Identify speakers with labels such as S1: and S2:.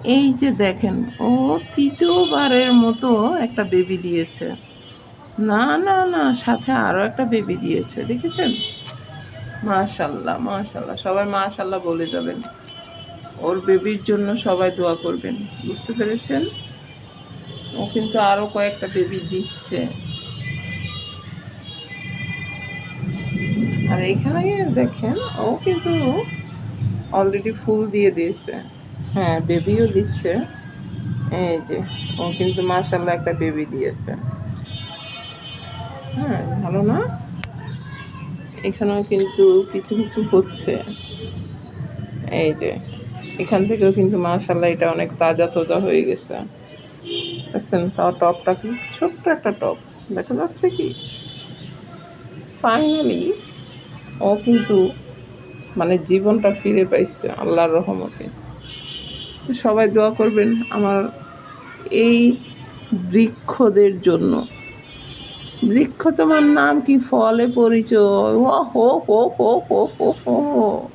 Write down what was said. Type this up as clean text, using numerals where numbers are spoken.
S1: এই যে দেখেন, ও তৃতীয়বারের মতো একটা বেবি দিয়েছে। না না না, সাথে আরও একটা বেবি দিয়েছে, দেখেছেন? মাশাল্লাহ মাশাল্লাহ, সবাই মাশাল্লাহ বলে যাবেন। ওর বেবির জন্য সবাই দোয়া করবেন, বুঝতে পেরেছেন? ও কিন্তু আরও কয়েকটা বেবি দিচ্ছে। আর এখানে দেখেন, ও কিন্তু অলরেডি ফুল দিয়ে দিয়েছে। হ্যাঁ, বেবিও দিচ্ছে। এই যে, ও কিন্তু মাশাল্লাহ একটা বেবি দিয়েছে। হ্যাঁ, ভালো না? এখানেও কিন্তু কিছু কিছু হচ্ছে। এই যে, এখান থেকেও কিন্তু মাশাল্লাহ এটা অনেক তাজা তাজা হয়ে গেছে। দেখছেন? তাও টপটা কি ছোট্ট একটা টপ, দেখা যাচ্ছে কি? ফাইনালি ও কিন্তু মানে জীবনটা ফিরে পাইছে আল্লাহর রহমতে। তো সবাই দোয়া করবেন আমার এই বৃক্ষদের জন্য। বৃক্ষ তোমার নাম কি, ফলে পরিচয়। ও হো হো হো হো হো হো।